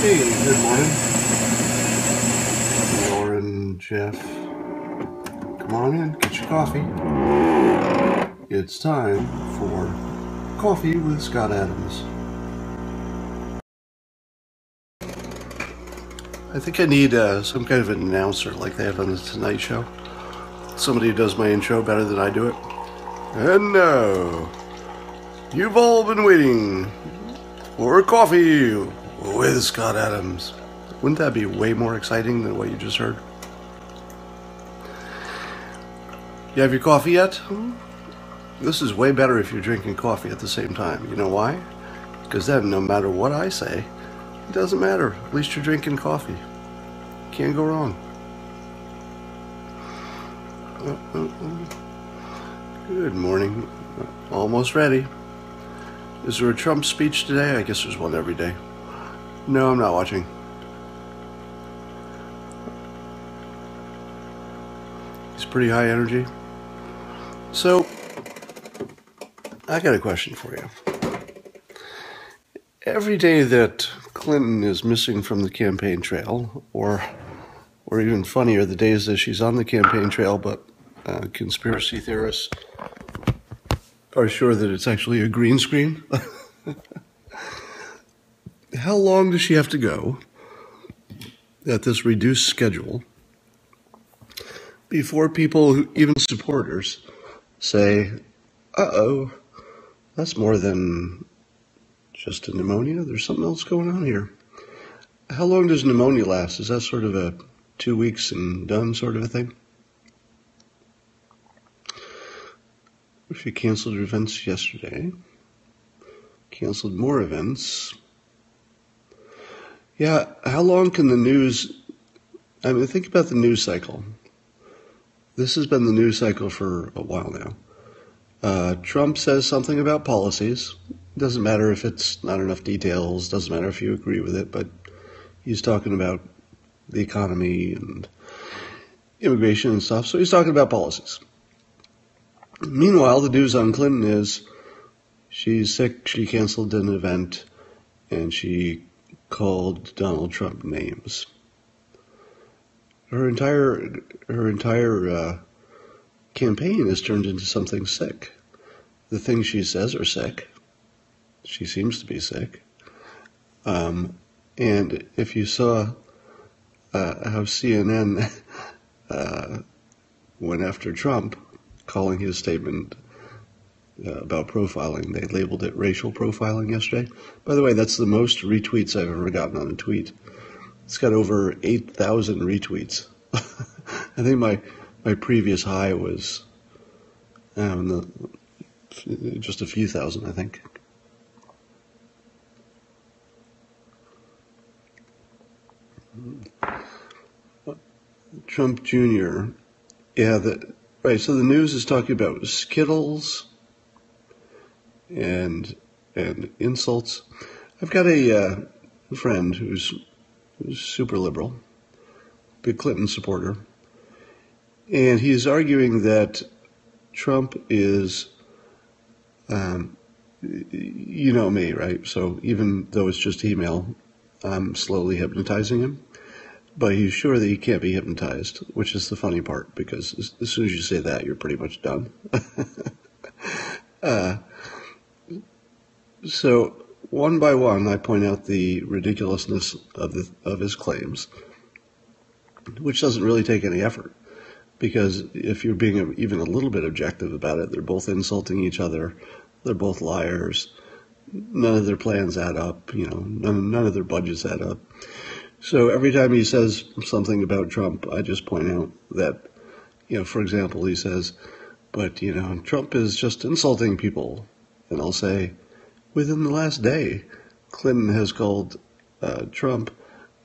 Hey, good morning, Lauren, Jeff. Come on in, get your coffee. It's time for Coffee with Scott Adams. I think I need some kind of an announcer like they have on the Tonight Show. Somebody who does my intro better than I do it. And now, you've all been waiting for Coffee with Scott Adams. Wouldn't that be way more exciting than what you just heard? You have your coffee yet? This is way better if you're drinking coffee at the same time. You know why? Because then no matter what I say, it doesn't matter. At least you're drinking coffee. Can't go wrong. Good morning. Almost ready. Is there a Trump speech today? I guess there's one every day. No, I'm not watching. He's pretty high energy. So, I got a question for you. Every day that Clinton is missing from the campaign trail, or even funnier, the days that she's on the campaign trail, but conspiracy theorists are sure that it's actually a green screen. How long does she have to go at this reduced schedule before people, even supporters, say, uh-oh, that's more than just a pneumonia? There's something else going on here. How long does pneumonia last? Is that sort of a 2 weeks and done sort of a thing? She canceled events yesterday. Canceled more events. Yeah, how long can the news... I mean, think about the news cycle. This has been the news cycle for a while now. Trump says something about policies. Doesn't matter if it's not enough details. Doesn't matter if you agree with it, but he's talking about the economy and immigration and stuff. So he's talking about policies. Meanwhile, the news on Clinton is she's sick, she canceled an event, and she called Donald Trump names. Her entire campaign has turned into something sick. The things she says are sick. She seems to be sick. And if you saw how CNN went after Trump, calling his statement about profiling, they labeled it racial profiling yesterday. By the way, that's the most retweets I've ever gotten on a tweet. It's got over 8,000 retweets. I think my previous high was just a few thousand, I think. Trump Jr. Yeah, right. So the news is talking about Skittles and insults. I've got a friend who's super liberal, big Clinton supporter, and he's arguing that Trump is, you know me, right? So even though it's just email, I'm slowly hypnotizing him. But he's sure that he can't be hypnotized, which is the funny part, because as soon as you say that, you're pretty much done. So one by one, I point out the ridiculousness of his claims, which doesn't really take any effort, because if you're being even a little bit objective about it, they're both insulting each other. They're both liars. None of their plans add up. You know, none of their budgets add up. So every time he says something about Trump, I just point out that, you know, for example, he says, but, you know, Trump is just insulting people. And I'll say, within the last day, Clinton has called Trump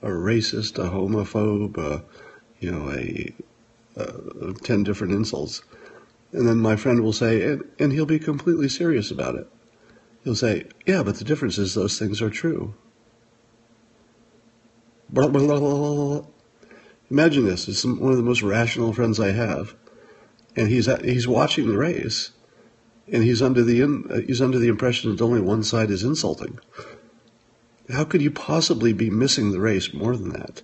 a racist, a homophobe, 10 different insults. And then my friend will say, and he'll be completely serious about it. He'll say, yeah, but the difference is those things are true. Blah, blah, blah, blah, blah. Imagine this. It's one of the most rational friends I have, and he's watching the race, and he's under the impression that only one side is insulting. How could you possibly be missing the race more than that?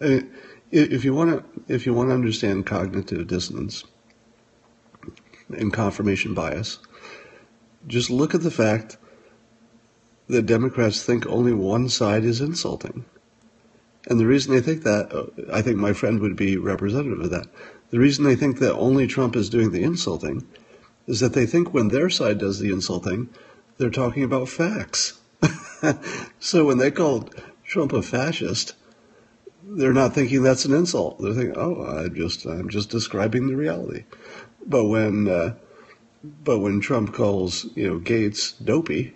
I mean, if you want to understand cognitive dissonance and confirmation bias, just look at the fact that Democrats think only one side is insulting. And the reason they think that, I think my friend would be representative of that. The reason they think that only Trump is doing the insulting is that they think when their side does the insulting, they're talking about facts. So when they call Trump a fascist, they're not thinking that's an insult. They're thinking, "Oh, I'm just describing the reality." But when Trump calls Gates dopey,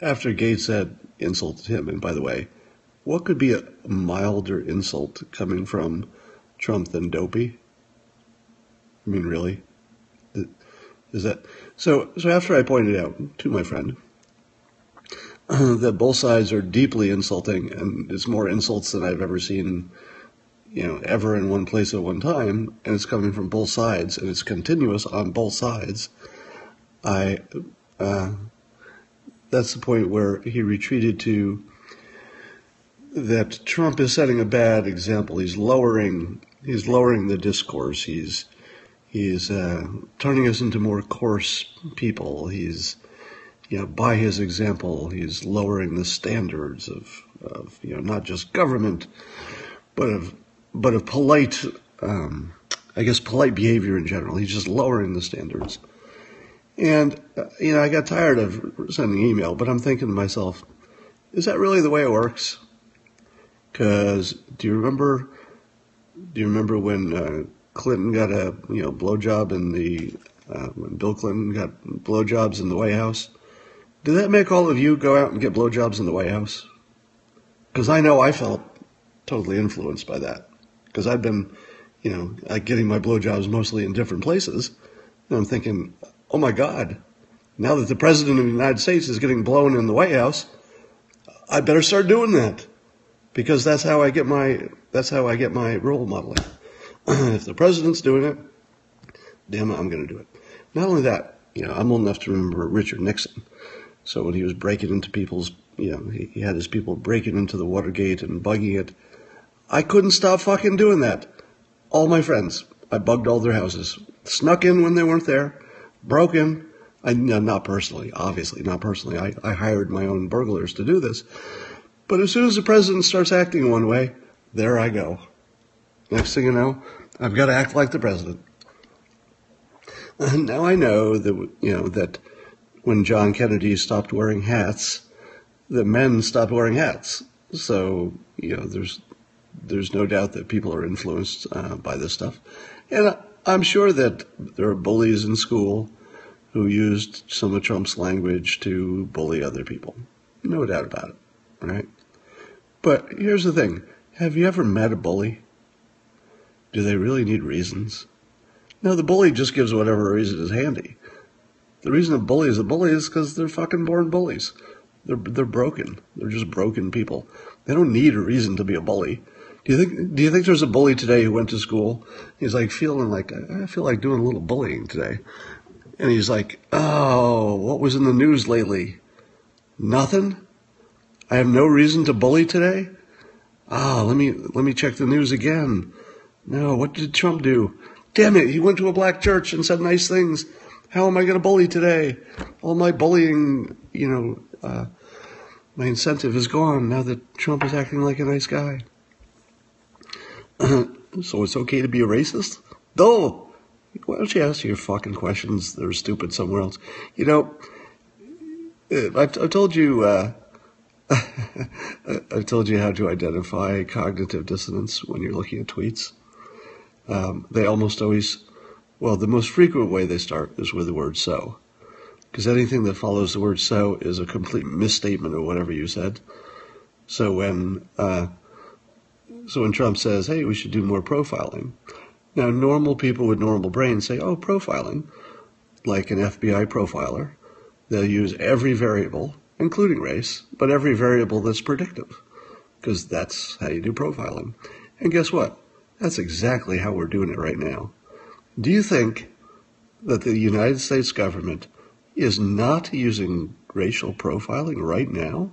after Gates had insulted him, and by the way, what could be a milder insult coming from Trump than dopey? I mean, really? Is that so? So after I pointed out to my friend that both sides are deeply insulting, and it's more insults than I've ever seen, ever in one place at one time, and it's coming from both sides, and it's continuous on both sides. That's the point where he retreated to that Trump is setting a bad example. He's lowering the discourse. He's turning us into more coarse people. He's by his example, he's lowering the standards of not just government, but of polite, polite behavior in general. He's just lowering the standards. And I got tired of sending email, but I'm thinking to myself, is that really the way it works? Because do you remember when Clinton got a blowjob when Bill Clinton got blowjobs in the White House? Did that make all of you go out and get blowjobs in the White House? Because I know I felt totally influenced by that. Because I've been, getting my blowjobs mostly in different places. And I'm thinking, oh my God, now that the President of the United States is getting blown in the White House, I better start doing that. Because that's how I get my role modeling. If the President's doing it, damn it, I'm going to do it. Not only that, I'm old enough to remember Richard Nixon. So when he was breaking into people's, he had his people breaking into the Watergate and bugging it. I couldn't stop fucking doing that. All my friends, I bugged all their houses. Snuck in when they weren't there. Broke in. Not personally, obviously, not personally. I hired my own burglars to do this. But as soon as the president starts acting one way, there I go. Next thing you know, I've got to act like the president. And now I know that when John Kennedy stopped wearing hats, the men stopped wearing hats. So, there's no doubt that people are influenced by this stuff. And I'm sure that there are bullies in school who used some of Trump's language to bully other people. No doubt about it, right? But here's the thing. Have you ever met a bully? Do they really need reasons? No, the bully just gives whatever reason is handy. The reason a bully is because they're fucking born bullies. They're broken. They're just broken people. They don't need a reason to be a bully. Do you think there's a bully today who went to school? He's like feeling like, I feel like doing a little bullying today. And he's like, oh, what was in the news lately? Nothing? I have no reason to bully today? Let me check the news again. No, what did Trump do? Damn it, he went to a black church and said nice things. How am I going to bully today? All my bullying, my incentive is gone now that Trump is acting like a nice guy. So it's okay to be a racist? No! Why don't you ask your fucking questions that are stupid somewhere else? I've told you, I've told you how to identify cognitive dissonance when you're looking at tweets. They almost always, the most frequent way they start is with the word so. Because anything that follows the word so is a complete misstatement of whatever you said. So when Trump says, hey, we should do more profiling. Now, normal people with normal brains say, oh, profiling, like an FBI profiler. They'll use every variable, including race, but every variable that's predictive, because that's how you do profiling. And guess what? That's exactly how we're doing it right now. Do you think that the United States government is not using racial profiling right now?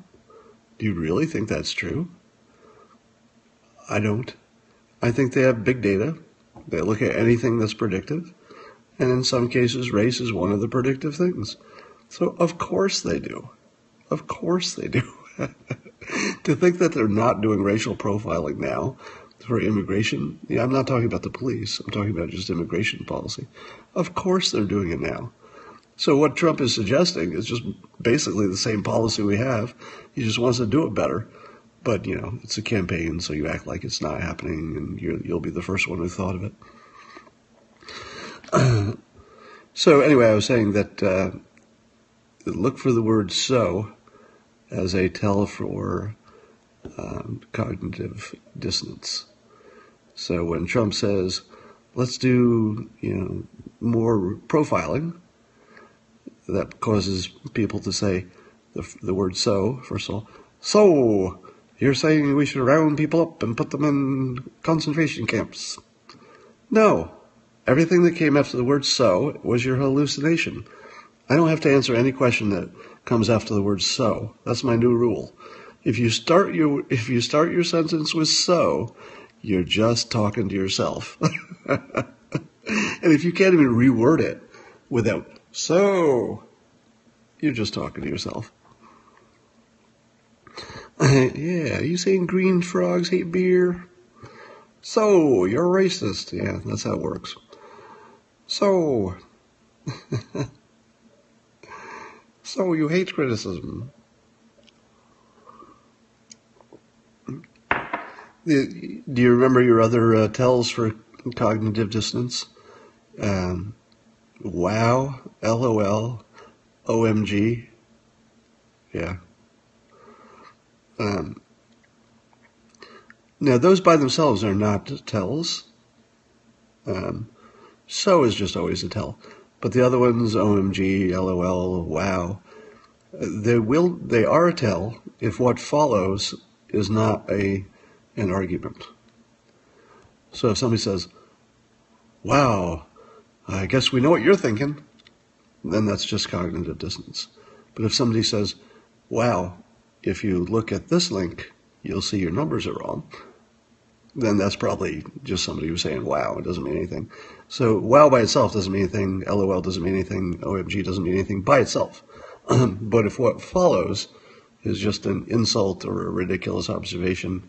Do you really think that's true? I don't. I think they have big data. They look at anything that's predictive. And in some cases, race is one of the predictive things. So of course they do. Of course they do. To think that they're not doing racial profiling now for immigration, yeah, I'm not talking about the police. I'm talking about just immigration policy. Of course they're doing it now. So what Trump is suggesting is just basically the same policy we have. He just wants to do it better. But, you know, it's a campaign, so you act like it's not happening, and you'll be the first one who thought of it. So anyway, I was saying that look for the word so as a tell for cognitive dissonance. So when Trump says, let's do, more profiling, that causes people to say the word so, first of all. So, you're saying we should round people up and put them in concentration camps. No. Everything that came after the word so was your hallucination. I don't have to answer any question that comes after the word so. That's my new rule. If you start your sentence with so, you're just talking to yourself. And if you can't even reword it without so, you're just talking to yourself. Yeah, you saying green frogs hate beer? So, you're a racist. Yeah, that's how it works. So, so you hate criticism. Do you remember your other tells for cognitive dissonance? Wow, LOL, OMG. Yeah. Now, those by themselves are not tells. So is just always a tell. But the other ones, OMG, LOL, wow, they are a tell if what follows is not an argument. So if somebody says, wow, I guess we know what you're thinking, then that's just cognitive dissonance. But if somebody says, wow, if you look at this link, you'll see your numbers are wrong, then that's probably just somebody who's saying wow. It doesn't mean anything. So wow by itself doesn't mean anything. LOL doesn't mean anything. OMG doesn't mean anything by itself. But if what follows is just an insult or a ridiculous observation,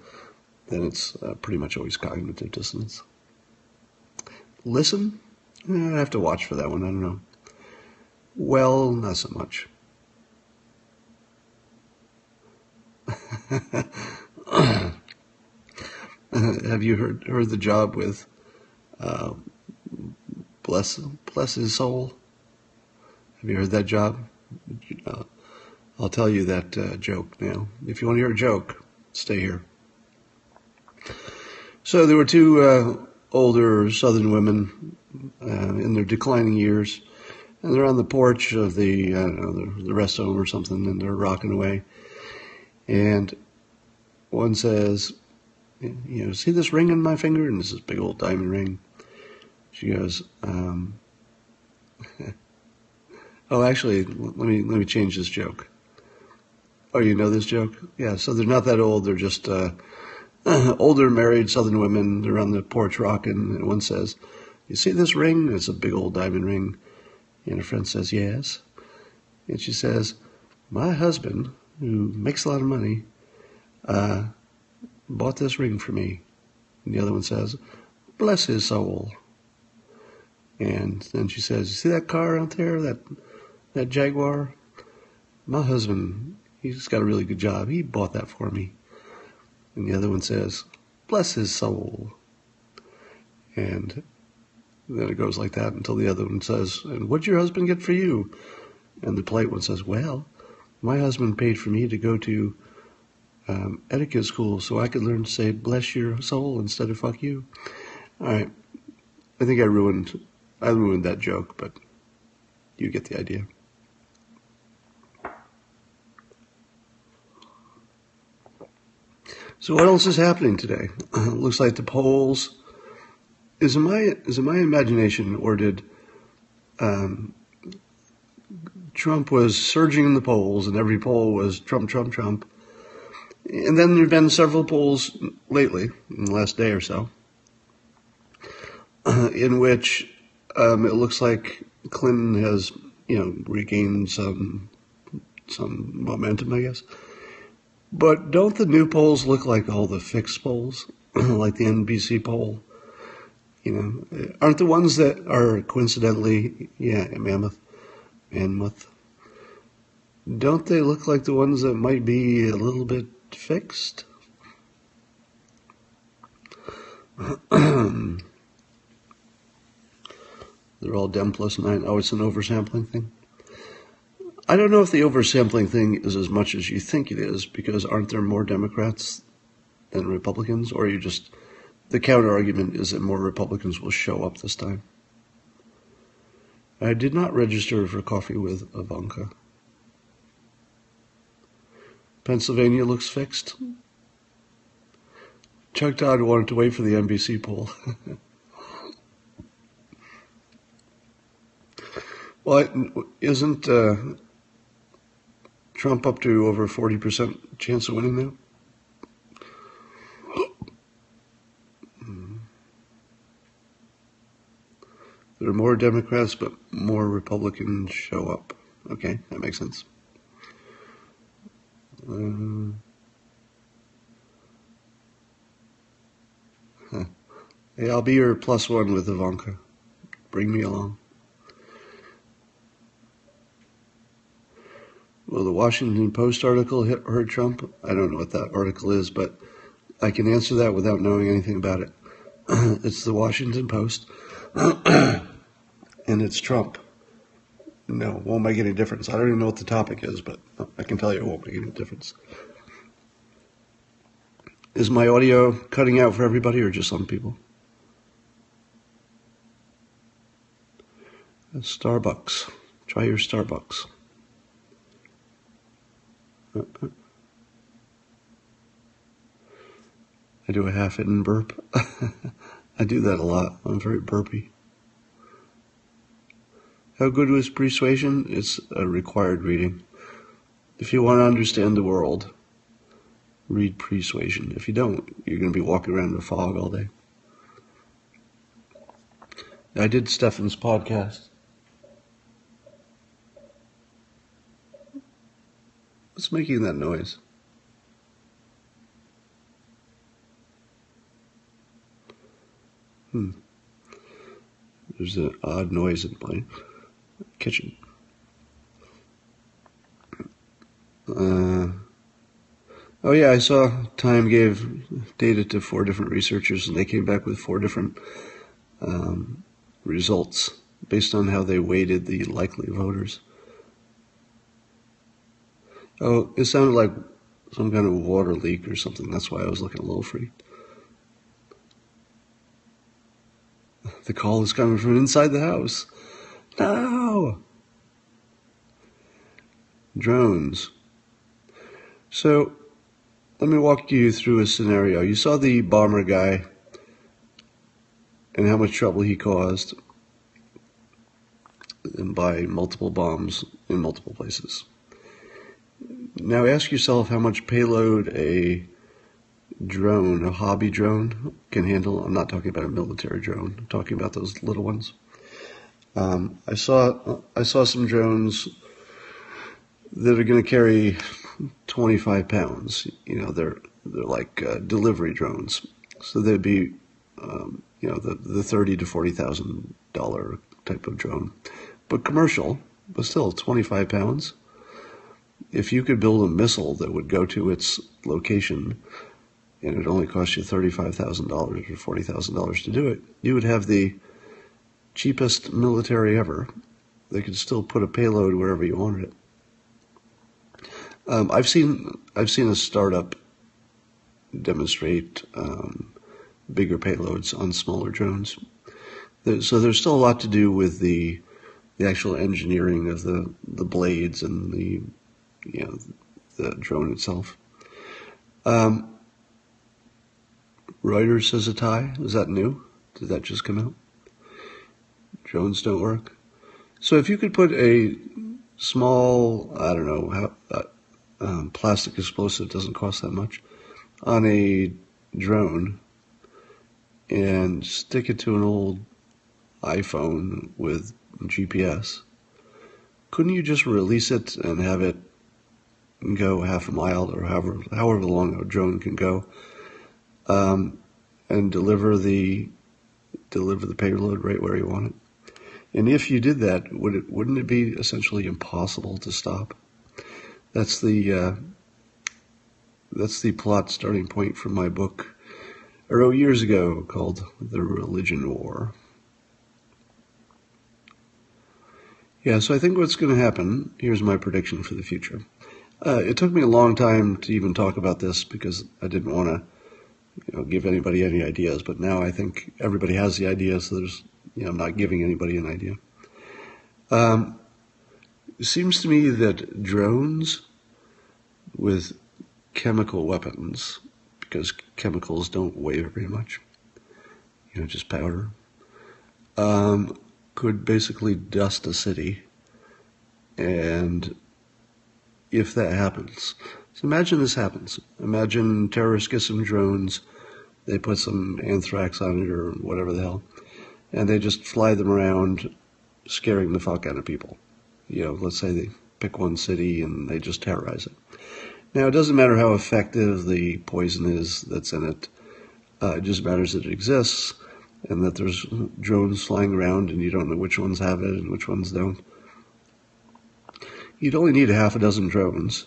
then it's pretty much always cognitive dissonance. Listen? I have to watch for that one. I don't know. Well, not so much. Have you heard the job with bless his soul? Have you heard that job? I'll tell you that joke now. If you want to hear a joke, stay here. So there were two older Southern women in their declining years, and they're on the porch of the rest home or something, and they're rocking away. And one says, see this ring on my finger? And this is a big old diamond ring. She goes, oh, actually, let me change this joke. Oh, you know this joke? Yeah, so they're not that old. They're just older married Southern women. They're on the porch rocking, and one says, you see this ring? It's a big old diamond ring. And her friend says, yes. And she says, my husband, who makes a lot of money, bought this ring for me. And the other one says, bless his soul. And then she says, you see that car out there, that Jaguar? My husband, he's got a really good job. He bought that for me. And the other one says, bless his soul. And then it goes like that until the other one says, and what'd your husband get for you? And the polite one says, well, my husband paid for me to go to etiquette school so I could learn to say bless your soul instead of fuck you. All right. I think I ruined that joke, but you get the idea. So what else is happening today? Looks like the polls. Is it my imagination, or did Trump was surging in the polls, and every poll was Trump, Trump, Trump, And then there have been several polls lately, in the last day or so, in which it looks like Clinton has, regained some momentum, I guess. But don't the new polls look like all the fixed polls, like the NBC poll? Aren't the ones that are coincidentally, Mammoth, don't they look like the ones that might be a little bit fixed? They're all Dem plus 9. Oh, it's an oversampling thing? I don't know if the oversampling thing is as much as you think it is, because aren't there more Democrats than Republicans? Or the counter argument is that more Republicans will show up this time. I did not register for coffee with Ivanka. Pennsylvania looks fixed. Chuck Todd wanted to wait for the NBC poll. Well, isn't Trump up to over 40% chance of winning now? There are more Democrats, but more Republicans show up. Okay, that makes sense. Hey, I'll be your +1 with Ivanka. Bring me along. Well, the Washington Post article hurt Trump. I don't know what that article is, but I can answer that without knowing anything about it. It's the Washington Post, and it's Trump. No, it won't make any difference. I don't even know what the topic is, but I can tell you it won't make any difference. Is my audio cutting out for everybody or just some people? Starbucks. Try your Starbucks. I do a half-hidden burp. I do that a lot. I'm very burpy. How good was Persuasion? It's a required reading. If you want to understand the world, read Persuasion. If you don't, you're going to be walking around in a fog all day. I did Stefan's podcast. What's making that noise? There's an odd noise in my kitchen. Oh yeah, I saw Time gave data to 4 different researchers, and they came back with 4 different results based on how they weighted the likely voters. Oh, it sounded like some kind of water leak or something. That's why I was looking a little freaked. The call is coming from inside the house. No! Drones. So, let me walk you through a scenario. You saw the bomber guy and how much trouble he caused by multiple bombs in multiple places. Now ask yourself how much payload a drone, a hobby drone, can handle. I'm not talking about a military drone. I'm talking about those little ones. I saw some drones that are going to carry 25 pounds. They're like delivery drones. So they'd be, the $30,000 to $40,000 type of drone, but commercial, but still 25 pounds. If you could build a missile that would go to its location, and it only cost you $35,000 or $40,000 to do it, you would have the cheapest military ever. They could still put a payload wherever you wanted it. I've seen a startup demonstrate bigger payloads on smaller drones. So there's still a lot to do with the actual engineering of the blades and the drone itself. Reuters says a tie. Is that new? Did that just come out? Drones don't work. So if you could put a small, I don't know, plastic explosive doesn't cost that much, on a drone and stick it to an old iPhone with GPS, couldn't you just release it and have it go half a mile or however long a drone can go, and deliver the payload right where you want it? And if you did that, wouldn't it be essentially impossible to stop? That's the plot starting point from my book I wrote years ago called The Religion War. Yeah, so I think what's going to happen, here's my prediction for the future. It took me a long time to even talk about this because I didn't want to give anybody any ideas, but now I think everybody has the idea, so I'm not giving anybody an idea. It seems to me that drones with chemical weapons, because chemicals don't weigh very much, just powder, could basically dust a city. And if that happens, so imagine this happens. Imagine terrorists get some drones, they put some anthrax on it or whatever the hell, and they just fly them around scaring the fuck out of people. Let's say they pick one city and they just terrorize it. Now, it doesn't matter how effective the poison is that's in it. It just matters that it exists and that there's drones flying around and you don't know which ones have it and which ones don't. You'd only need a half a dozen drones,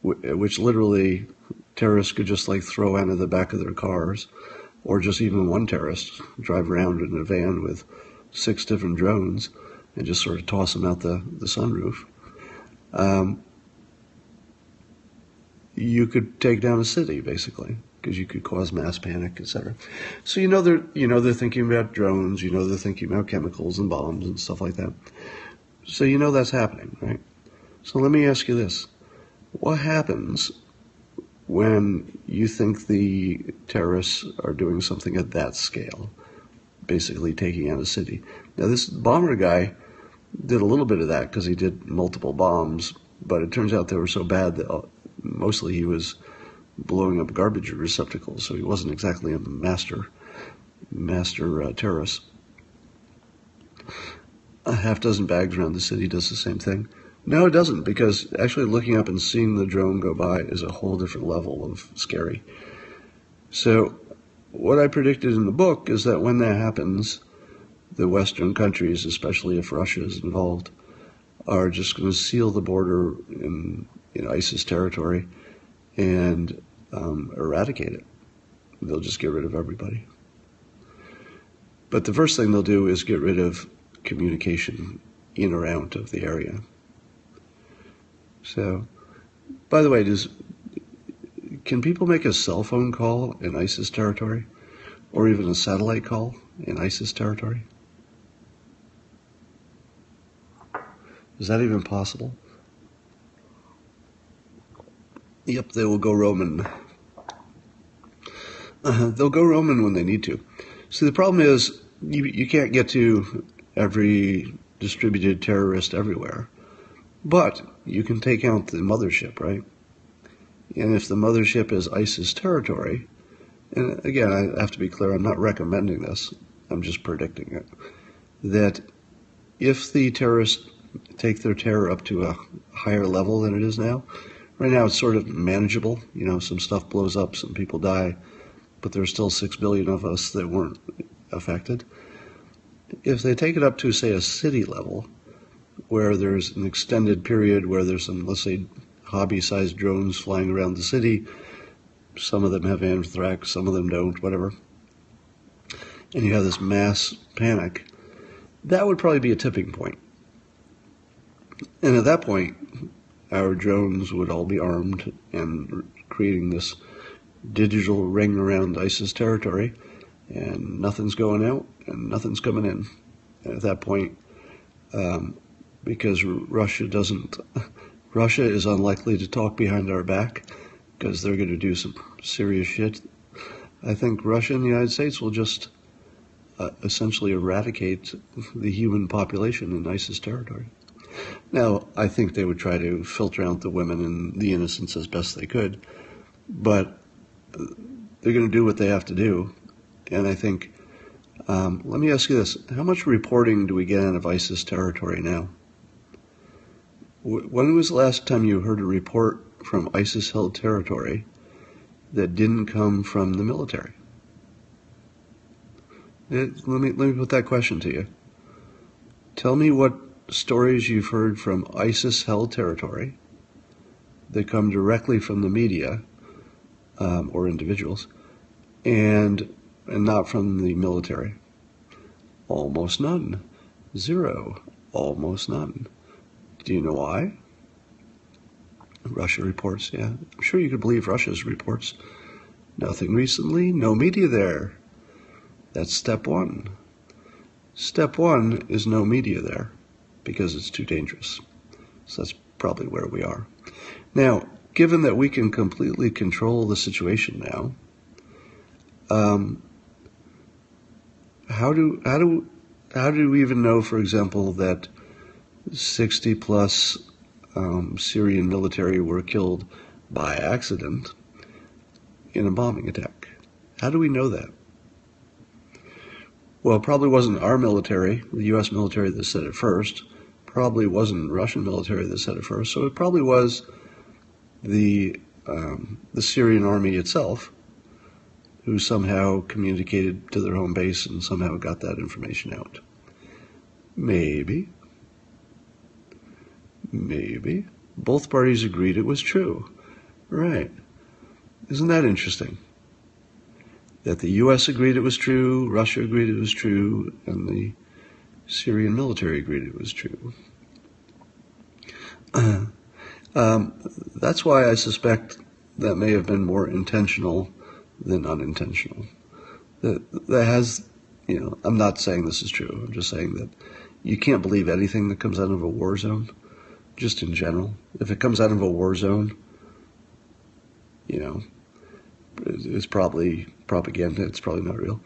which literally terrorists could just throw out of the back of their cars, or just even one terrorist drive around in a van with 6 different drones and just sort of toss them out the sunroof. You could take down a city, basically, because you could cause mass panic, etc. So they're thinking about drones, they're thinking about chemicals and bombs and stuff like that. So that's happening, right? So let me ask you this. What happens when you think the terrorists are doing something at that scale, basically taking out a city? Now, this bomber guy did a little bit of that because he did multiple bombs, but it turns out they were so bad that mostly he was blowing up garbage receptacles, so he wasn't exactly a master terrorist. A half dozen bags around the city does the same thing. No, it doesn't, because actually looking up and seeing the drone go by is a whole different level of scary. So what I predicted in the book is that when that happens, the Western countries, especially if Russia is involved, are just going to seal the border in ISIS territory and eradicate it. They'll just get rid of everybody. But the first thing they'll do is get rid of communication in or out of the area. So, by the way, can people make a cell phone call in ISIS territory? Or even a satellite call in ISIS territory? Is that even possible? Yep, they will go Roman. They'll go Roman when they need to. See, the problem is you can't get to every distributed terrorist everywhere. But you can take out the mothership, right? And if the mothership is ISIS territory, and again, I have to be clear, I'm not recommending this, I'm just predicting it, that if the terrorists take their terror up to a higher level than it is now, right now it's sort of manageable, some stuff blows up, some people die, but there's still 6 billion of us that weren't affected. If they take it up to, say, a city level, where there's an extended period where there's some, let's say, hobby-sized drones flying around the city. Some of them have anthrax, some of them don't, whatever. And you have this mass panic. That would probably be a tipping point. And at that point, our drones would all be armed and creating this digital ring around ISIS territory, and nothing's going out and nothing's coming in. And at that point, because Russia is unlikely to talk behind our back because they're going to do some serious shit. I think Russia and the United States will just essentially eradicate the human population in ISIS territory. Now, I think they would try to filter out the women and the innocents as best they could, but they're going to do what they have to do. And I think, let me ask you this. How much reporting do we get out of ISIS territory now? When was the last time you heard a report from ISIS-held territory that didn't come from the military? Let me put that question to you. Tell me what stories you've heard from ISIS-held territory that come directly from the media or individuals, and not from the military. Almost none. Zero. Almost none. Do you know why? Russia reports, yeah. I'm sure you could believe Russia's reports. Nothing recently, no media there. That's step one. Step one is no media there because it's too dangerous. So that's probably where we are. Now, given that we can completely control the situation now, how do we even know, for example, that 60 plus Syrian military were killed by accident in a bombing attack? How do we know that? Well, it probably wasn't our military, the U.S. military, that said it first. Probably wasn't Russian military that said it first. So it probably was the Syrian army itself, who somehow communicated to their home base and somehow got that information out. Maybe. Both parties agreed it was true. Right. Isn't that interesting? That the U.S. agreed it was true, Russia agreed it was true, and the Syrian military agreed it was true. That's why I suspect that may have been more intentional than unintentional. That has, I'm not saying this is true. I'm just saying that you can't believe anything that comes out of a war zone, just in general. If it comes out of a war zone, it's probably propaganda. It's probably not real.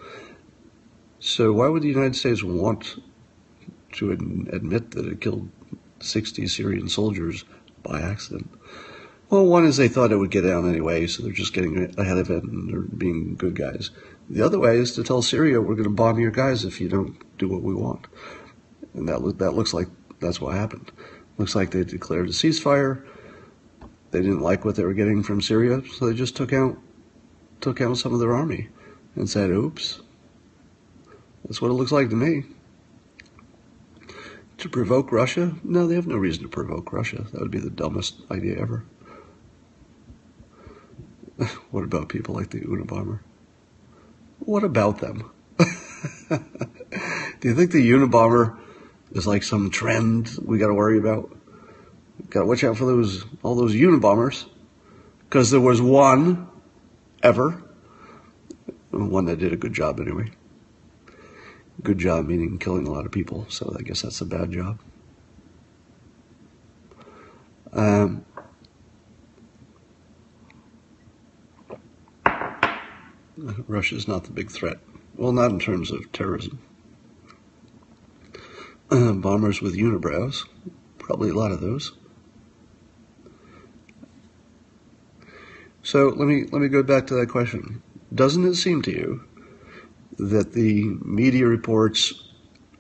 So why would the United States want to admit that it killed 60 Syrian soldiers by accident? Well, one is they thought it would get out anyway, so they're just getting ahead of it and they're being good guys. The other way is to tell Syria, we're going to bomb your guys if you don't do what we want. And that looks like that's what happened. Looks like they declared a ceasefire. They didn't like what they were getting from Syria, so they just took out some of their army and said, oops. That's what it looks like to me. To provoke Russia? No, they have no reason to provoke Russia. That would be the dumbest idea ever. What about people like the Unabomber? What about them? Do you think the Unabomber is like some trend we got to worry about? Got to watch out for all those Unabombers, because there was one ever, one that did a good job anyway. Good job meaning killing a lot of people, so I guess that's a bad job. Russia's not the big threat. Well, not in terms of terrorism. Bombers with unibrows, probably a lot of those. So let me go back to that question. Doesn't it seem to you that the media reports,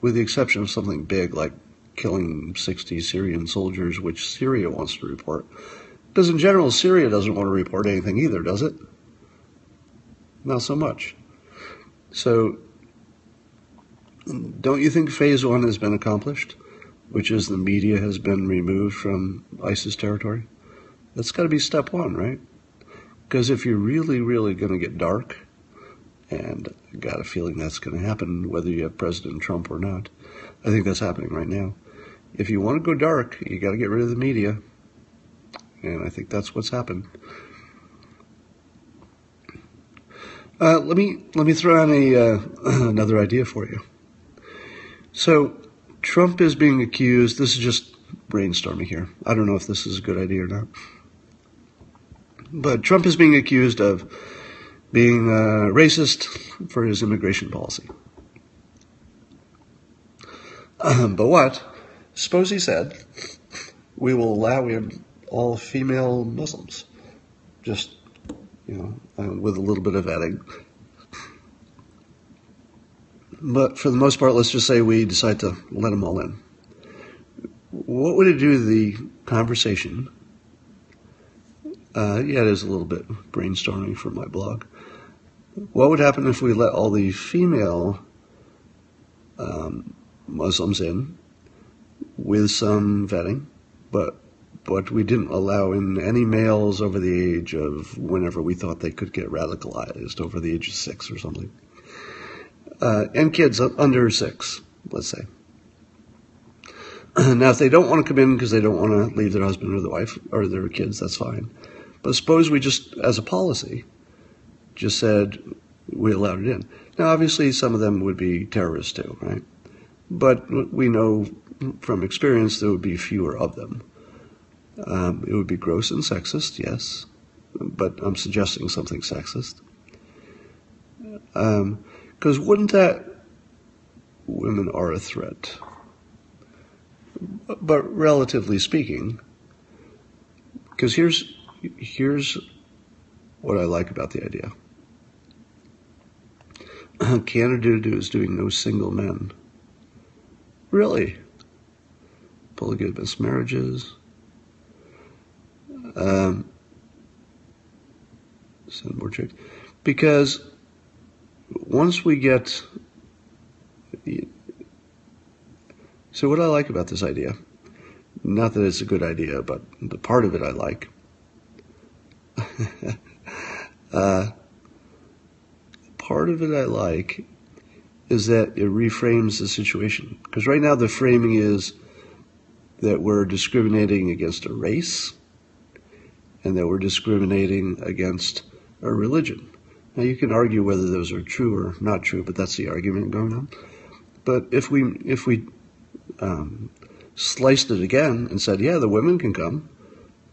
with the exception of something big like killing 60 Syrian soldiers, which Syria wants to report, because in general Syria doesn't want to report anything either, does it? Not so much. So don't you think phase one has been accomplished, which is the media has been removed from ISIS territory? That's got to be step one, right? Because if you're really, really going to get dark, and I got a feeling that's going to happen whether you have President Trump or not, I think that's happening right now. If you want to go dark, you got to get rid of the media, and I think that's what's happened. Let me throw out another idea for you. So Trump is being accused. This is just brainstorming here. I don't know if this is a good idea or not. But Trump is being accused of being racist for his immigration policy. But what? Suppose he said, we will allow in all female Muslims, just, with a little bit of vetting. But for the most part, let's just say we decide to let them all in. What would it do to the conversation? Yeah, it is a little bit brainstorming for my blog. What would happen if we let all the female Muslims in with some vetting, but we didn't allow in any males over the age of whenever we thought they could get radicalized, over the age of 6 or something, and kids under 6, let's say. Now, if they don't want to come in because they don't want to leave their husband or their wife or their kids, that's fine. But suppose we just, as a policy, just said we allowed it in. Now, obviously, some of them would be terrorists too, right? But we know from experience there would be fewer of them. It would be gross and sexist, yes, but I'm suggesting something sexist. Because wouldn't that women are a threat? But relatively speaking, because here's what I like about the idea. Canada is doing no single men. Really? Polygamous marriages. Send more chicks. Because once we get... So what I like about this idea, not that it's a good idea, but the part of it I like, part of it I like is that it reframes the situation. Because right now the framing is that we're discriminating against a race and that we're discriminating against a religion. Now you can argue whether those are true or not true, but that's the argument going on. But if we sliced it again and said, yeah, the women can come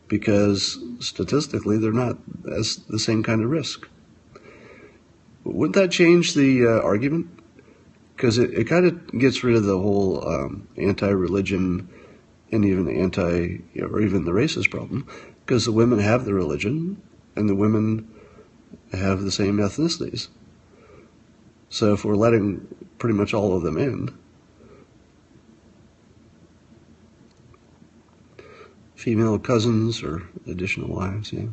because statistically they're not as the same kind of risk. Wouldn't that change the argument? Because it kind of gets rid of the whole anti-religion and even or even the racist problem, because the women have the religion and the women have the same ethnicities. So if we're letting pretty much all of them in, female cousins or additional wives, yeah.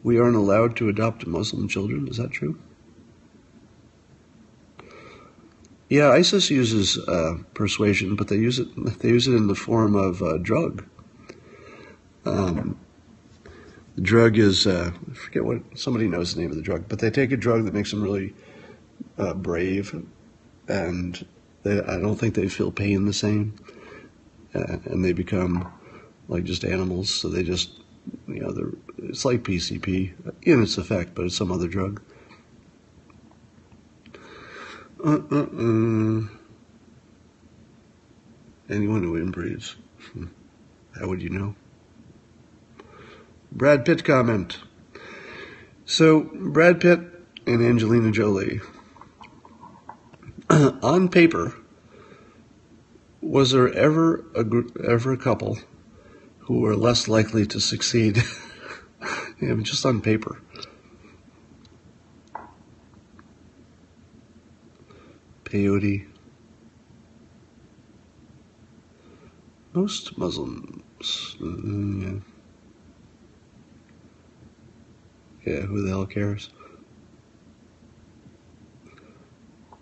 We aren't allowed to adopt Muslim children, is that true? Yeah, ISIS uses persuasion, but they use it in the form of a drug. The drug is, I forget what, somebody knows the name of the drug, but they take a drug that makes them really brave, and I don't think they feel pain the same, and they become like just animals, so they just, it's like PCP in its effect, but it's some other drug. Anyone who inbreeds, how would you know? Brad Pitt comment. So, Brad Pitt and Angelina Jolie. On paper, was there ever a couple who were less likely to succeed? Just on paper. Peyote. Most Muslims. Yeah, who the hell cares?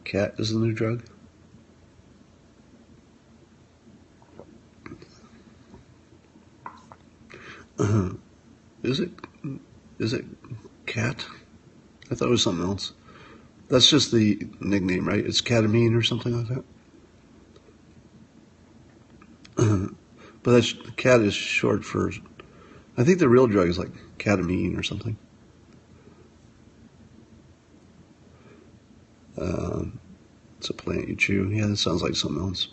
Cat is the new drug. Is it cat? I thought it was something else. That's just the nickname, right? It's ketamine or something like that. But cat is short for, I think the real drug is like ketamine or something. It's a plant you chew. Yeah, that sounds like something else.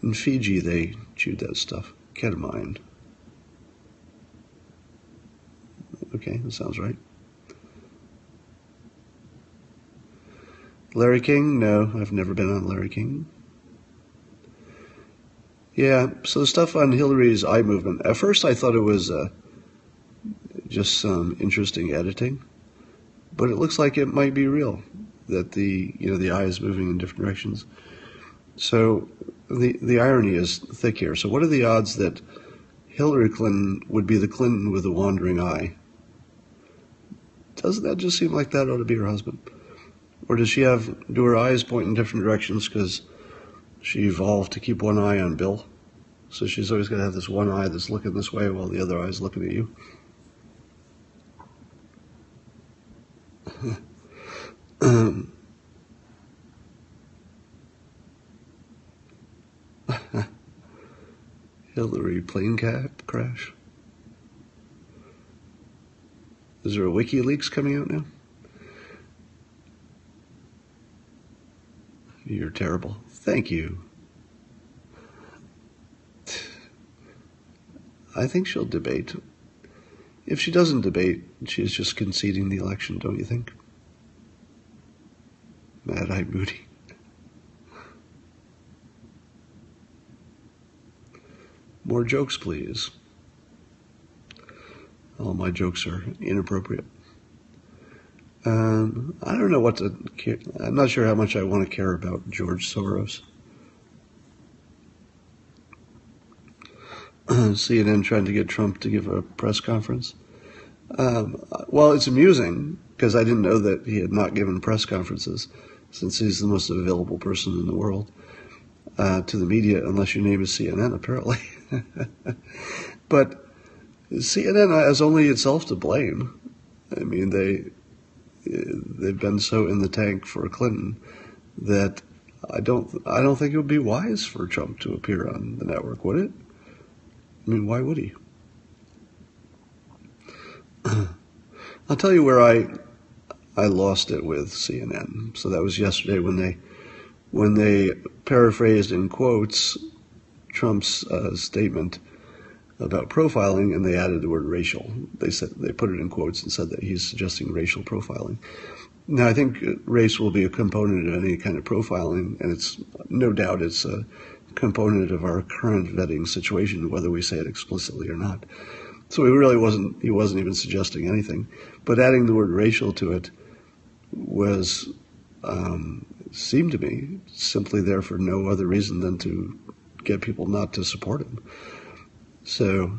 In Fiji, they chewed that stuff. Ketamine. Okay, that sounds right. Larry King? No, I've never been on Larry King. Yeah, so the stuff on Hillary's eye movement, at first I thought it was just some interesting editing, but it looks like it might be real, that the eye is moving in different directions. So the irony is thick here. So what are the odds that Hillary Clinton would be the Clinton with the wandering eye? Doesn't that just seem like that ought to be her husband? Or does she do her eyes point in different directions because she evolved to keep one eye on Bill? So she's always going to have this one eye that's looking this way while the other eye is looking at you. Hillary plane crash. Is there a WikiLeaks coming out now? You're terrible. Thank you. I think she'll debate. If she doesn't debate, she's just conceding the election, don't you think? Mad-Eye Moody. More jokes, please. All my jokes are inappropriate. I don't know what to care. I'm not sure how much I want to care about George Soros. CNN trying to get Trump to give a press conference. Well, it's amusing because I didn't know that he had not given press conferences since he's the most available person in the world to the media, unless your name is CNN, apparently. But CNN has only itself to blame. I mean, they've been so in the tank for Clinton that I don't think it would be wise for Trump to appear on the network, would it? I mean, why would he? I'll tell you where I lost it with CNN. So that was yesterday when they paraphrased in quotes Trump's statement about profiling, and they added the word racial. They put it in quotes and said that he's suggesting racial profiling. Now, I think race will be a component of any kind of profiling, and it's no doubt it's a component of our current vetting situation, whether we say it explicitly or not. So he wasn't even suggesting anything. But adding the word racial to it seemed to me simply there for no other reason than to get people not to support him. So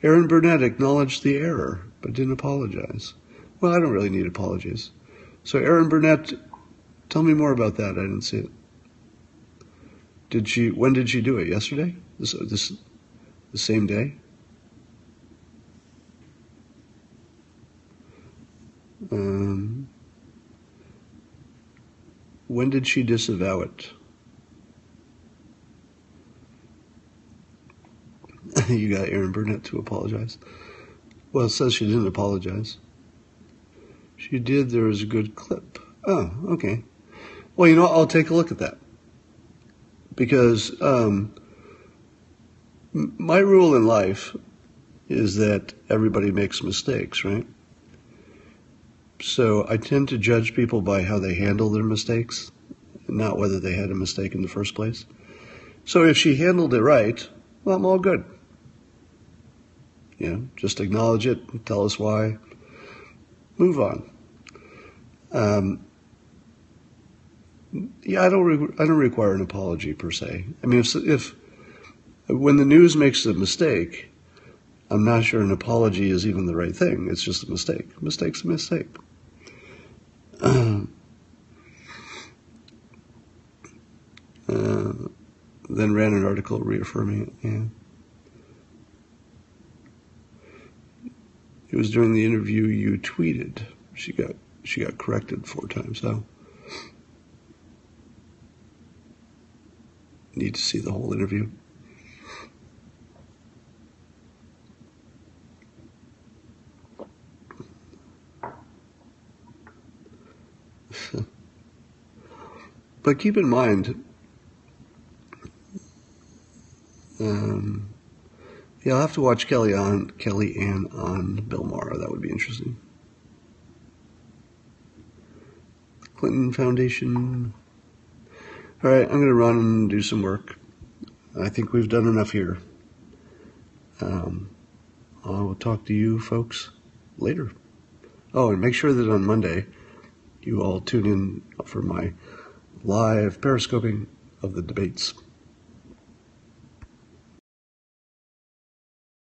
Aaron Burnett acknowledged the error, but didn't apologize. Well, I don't really need apologies. So Aaron Burnett, tell me more about that. I didn't see it. When did she do it? Yesterday? The same day? When did she disavow it? You got Aaron Burnett to apologize. Well, it says she didn't apologize. She did. There was a good clip. Oh, okay. Well, I'll take a look at that. Because my rule in life is that everybody makes mistakes, right? So I tend to judge people by how they handle their mistakes, not whether they had a mistake in the first place. So if she handled it right, well, I'm all good. Just acknowledge it, tell us why, move on. I don't require an apology per se. I mean, if when the news makes a mistake, I'm not sure an apology is even the right thing. It's just a mistake. A mistake's a mistake. Then ran an article reaffirming it. Yeah. It was during the interview you tweeted. She got corrected 4 times. So need to see the whole interview. But keep in mind, I'll have to watch Kellyanne on Bill Maher. That would be interesting. Clinton Foundation. All right, I'm going to run and do some work. I think we've done enough here. I will talk to you folks later. Oh, and make sure that on Monday you all tune in for my live periscoping of the debates.